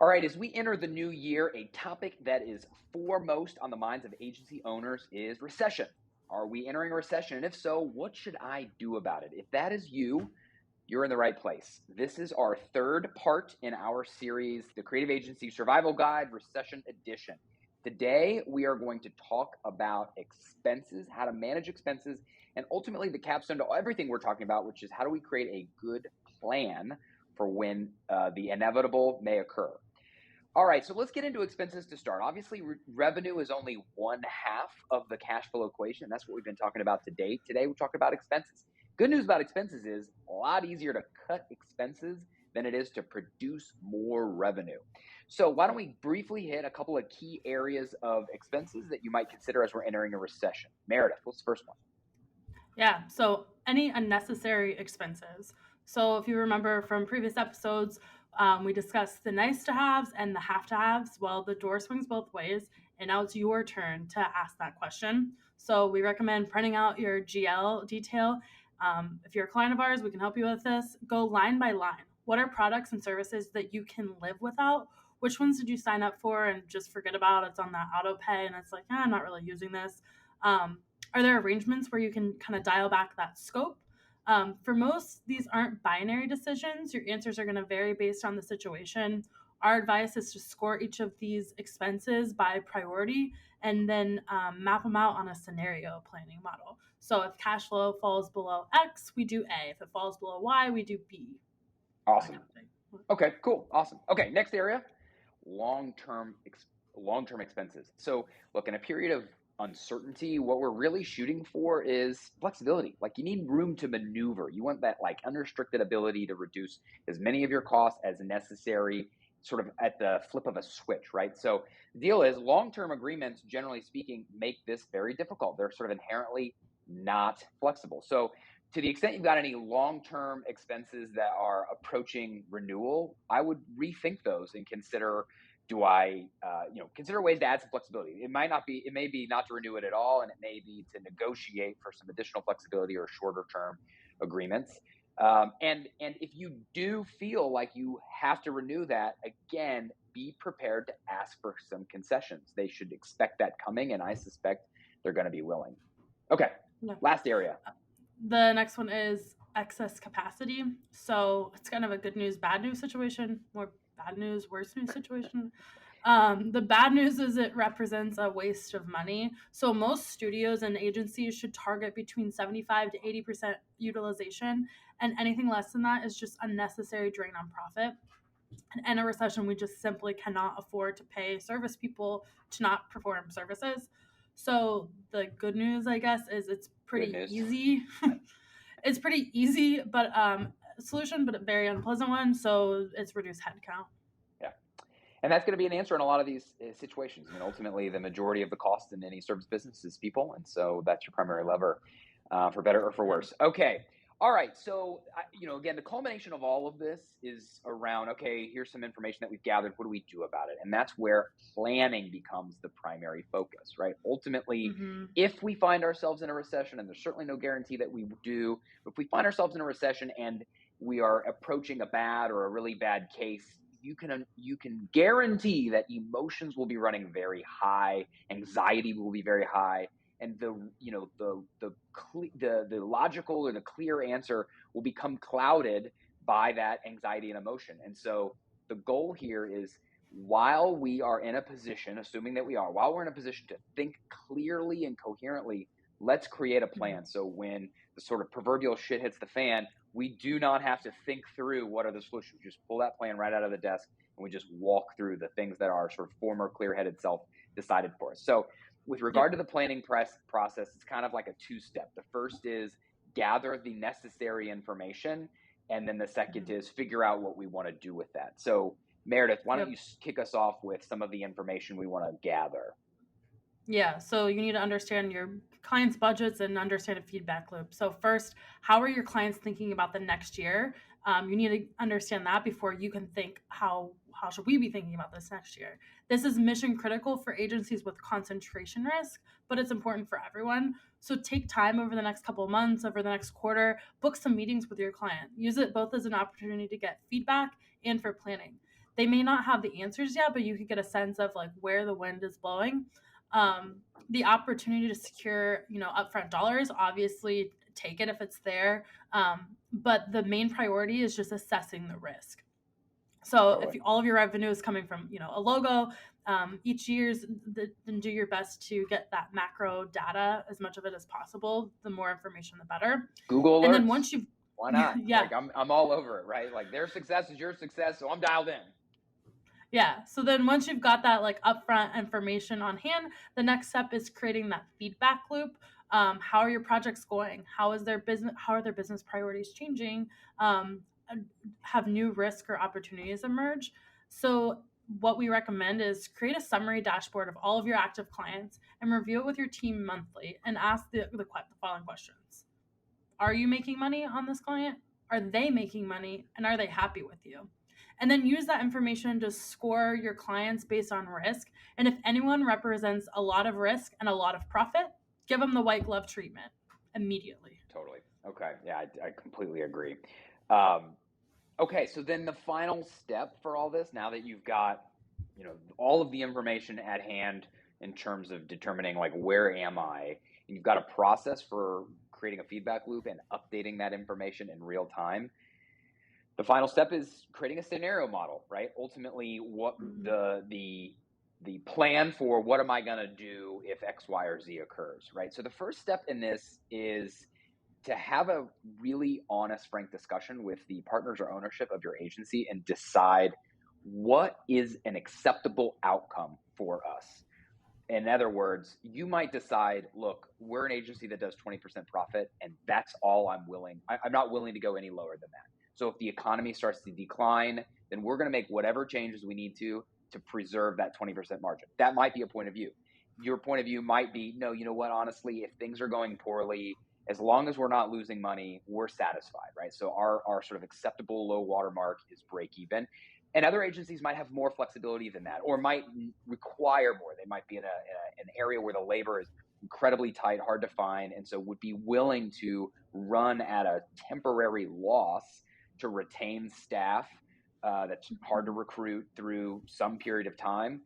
All right, as we enter the new year, a topic that is foremost on the minds of agency owners is recession. Are we entering a recession? And if so, what should I do about it? If that is you, you're in the right place. This is our third part in our series, The Creative Agency Survival Guide, Recession Edition. Today, we are going to talk about expenses, how to manage expenses, and ultimately the capstone to everything we're talking about, which is how do we create a good plan for when the inevitable may occur. All right, so let's get into expenses to start. Obviously, revenue is only one half of the cash flow equation. That's what we've been talking about to date. Today, we're talking about expenses. Good news about expenses is a lot easier to cut expenses than it is to produce more revenue. So why don't we briefly hit a couple of key areas of expenses that you might consider as we're entering a recession. Meredith, what's the first one? Yeah, so any unnecessary expenses. So if you remember from previous episodes, we discussed the nice to haves and the have to haves. Well, the door swings both ways, and now it's your turn to ask that question. So we recommend printing out your GL detail. If you're a client of ours, we can help you with this. Go line by line. What are products and services that you can live without? Which ones did you sign up for and just forget about? It's on that auto pay, and it's like, I'm not really using this. Are there arrangements where you can kind of dial back that scope? For most, these aren't binary decisions. Your answers are going to vary based on the situation. Our advice is to score each of these expenses by priority and then map them out on a scenario planning model. So if cash flow falls below X, we do A. If it falls below Y, we do B. That Awesome. kind of thing. Okay, cool. Awesome. Okay, next area, long-term long-term expenses. So, look, in a period of uncertainty, what we're really shooting for is flexibility. Like you need room to maneuver. You want that like unrestricted ability to reduce as many of your costs as necessary, sort of at the flip of a switch, right? So, the deal is long-term agreements, generally speaking, make this very difficult. They're sort of inherently not flexible. So, to the extent you've got any long-term expenses that are approaching renewal, I would rethink those and consider, do I, consider ways to add some flexibility. It may be not to renew it at all, and it may be to negotiate for some additional flexibility or shorter term agreements. And if you do feel like you have to renew that, again, be prepared to ask for some concessions. They should expect that coming, and I suspect they're going to be willing. Okay, Yeah. last area. The next one is excess capacity. So it's kind of a good news, bad news situation, more bad news, worse news situation. The bad news is it represents a waste of money. So most studios and agencies should target between 75 to 80% utilization, and anything less than that is just unnecessary drain on profit. And in a recession, we just simply cannot afford to pay service people to not perform services. So the good news, I guess, is it's Good pretty news. easy. It's pretty easy, but solution, but a very unpleasant one. So it's reduced headcount. Yeah. And that's going to be an answer in a lot of these situations. I mean, ultimately, the majority of the cost in any service business is people. And so that's your primary lever, for better or for Yeah. worse. Okay. All right. So, again, the culmination of all of this is around, okay, here's some information that we've gathered. What do we do about it? And that's where planning becomes the primary focus, right? Ultimately, Mm-hmm. if we find ourselves in a recession, and there's certainly no guarantee that we do, but if we find ourselves in a recession and we are approaching a bad or a really bad case, you can guarantee that emotions will be running very high, anxiety will be very high, and the logical or the clear answer will become clouded by that anxiety and emotion. And so the goal here is, while we are in a position, assuming that we are, while we're in a position to think clearly and coherently, let's create a plan. So when the sort of proverbial shit hits the fan, we do not have to think through what are the solutions. We just pull that plan right out of the desk and we just walk through the things that our sort of former clear-headed self decided for us. So with regard Yep. to the planning process, it's kind of like a two-step. The first is gather the necessary information, and then the second Mhm. is figure out what we want to do with that. So Meredith, why don't you Yep. kick us off with some of the information we want to gather? Yeah, so you need to understand your clients' budgets and understand a feedback loop. So first, how are your clients thinking about the next year? You need to understand that before you can think how should we be thinking about this next year. This is mission critical for agencies with concentration risk, but it's important for everyone. So take time over the next couple of months, over the next quarter, book some meetings with your client. Use it both as an opportunity to get feedback and for planning. They may not have the answers yet, but you could get a sense of like where the wind is blowing. The opportunity to secure, upfront dollars, obviously take it if it's there. But the main priority is just assessing the risk. So if Totally. all of your revenue is coming from, a logo, each year's, then do your best to get that macro data, as much of it as possible. The more information, the better. Google And then alerts. once you've, Why not? yeah, Like I'm all over it, right? Like their success is your success, so I'm dialed in. yeah. So then once you've got that like upfront information on hand, the next step is creating that feedback loop. How are your projects going? How are their business priorities changing? Have new risk or opportunities emerge? So what we recommend is create a summary dashboard of all of your active clients and review it with your team monthly and ask the following questions. Are you making money on this client? Are they making money? And are they happy with you? And then use that information to score your clients based on risk. And if anyone represents a lot of risk and a lot of profit, give them the white glove treatment immediately. Totally. Okay. Yeah, I completely agree. Okay, so then the final step for all this, now that you've got, all of the information at hand in terms of determining like where am I, and you've got a process for creating a feedback loop and updating that information in real time. The final step is creating a scenario model, right? Ultimately, what the plan for what am I going to do if X, Y, or Z occurs, right? So the first step in this is to have a really honest, frank discussion with the partners or ownership of your agency and decide what is an acceptable outcome for us. In other words, you might decide, look, we're an agency that does 20% profit, and that's all I'm not willing to go any lower than that. So if the economy starts to decline, then we're going to make whatever changes we need to preserve that 20% margin. That might be a point of view. Your point of view might be, no, you know what, honestly, if things are going poorly, as long as we're not losing money, we're satisfied, right? So our sort of acceptable low water mark is break even. And other agencies might have more flexibility than that, or might require more. They might be in an area where the labor is incredibly tight, hard to find, and so would be willing to run at a temporary loss to retain staff that's hard to recruit through some period of time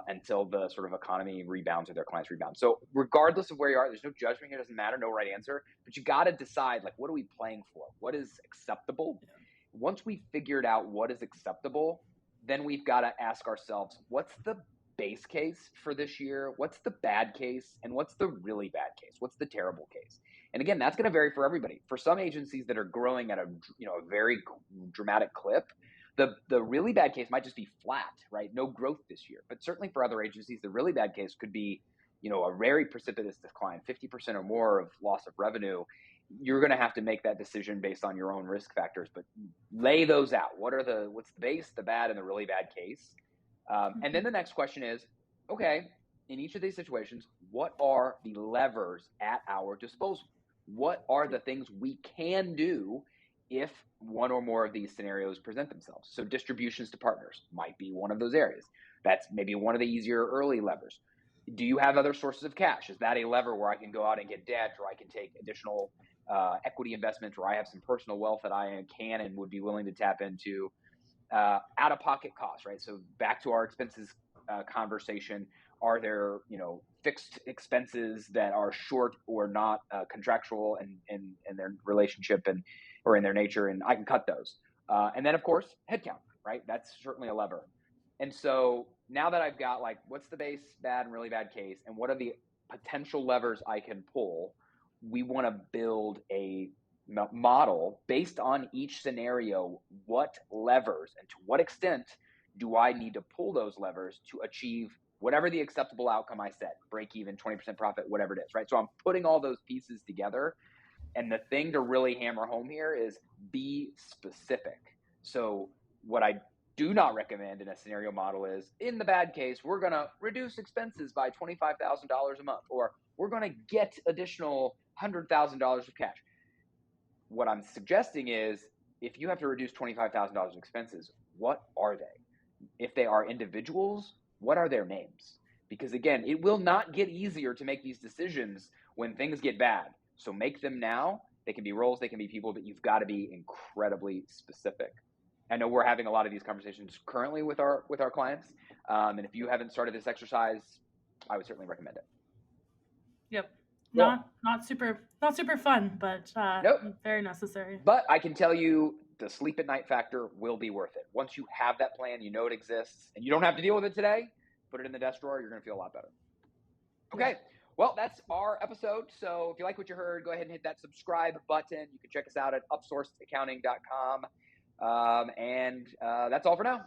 until the sort of economy rebounds or their clients rebound. So regardless of where you are, there's no judgment here. It doesn't matter, no right answer. But you got to decide, like, what are we playing for? What is acceptable? Yeah. Once we figured out what is acceptable, then we've got to ask ourselves, what's the base case for this year? What's the bad case? And what's the really bad case? What's the terrible case? And again, that's going to vary for everybody. For some agencies that are growing at a very dramatic clip, the really bad case might just be flat, right? No growth this year. But certainly for other agencies, the really bad case could be, a very precipitous decline, 50% or more of loss of revenue. You're going to have to make that decision based on your own risk factors, but lay those out. What's the base, the bad, and the really bad case? And then the next question is, okay, in each of these situations, what are the levers at our disposal? What are the things we can do if one or more of these scenarios present themselves? So distributions to partners might be one of those areas. That's maybe one of the easier early levers. Do you have other sources of cash? Is that a lever where I can go out and get debt, or I can take additional equity investments, or I have some personal wealth that I can and would be willing to tap into? Out-of-pocket costs, right? So back to our expenses conversation. Are there, fixed expenses that are short or not contractual in their relationship or in their nature, and I can cut those. And then, of course, headcount, right? That's certainly a lever. And so now that I've got, like, what's the base, bad, and really bad case, and what are the potential levers I can pull, we want to build a model based on each scenario. What levers and to what extent do I need to pull those levers to achieve whatever the acceptable outcome I set, break even, 20% profit, whatever it is, right? So I'm putting all those pieces together. And the thing to really hammer home here is be specific. So what I do not recommend in a scenario model is, in the bad case, we're going to reduce expenses by $25,000 a month, or we're going to get additional $100,000 of cash. What I'm suggesting is, if you have to reduce $25,000 in expenses, what are they? If they are individuals, what are their names? Because again, it will not get easier to make these decisions when things get bad. So make them now. They can be roles, they can be people, but you've got to be incredibly specific. I know we're having a lot of these conversations currently with our clients. And if you haven't started this exercise, I would certainly recommend it. Yep. Cool. Not super fun, but Nope. very necessary. But I can tell you the sleep at night factor will be worth it. Once you have that plan, you know it exists, and you don't have to deal with it today, put it in the desk drawer, you're going to feel a lot better. Okay. Yeah. Well, that's our episode. So if you like what you heard, go ahead and hit that subscribe button. You can check us out at upsourcedaccounting.com. And that's all for now.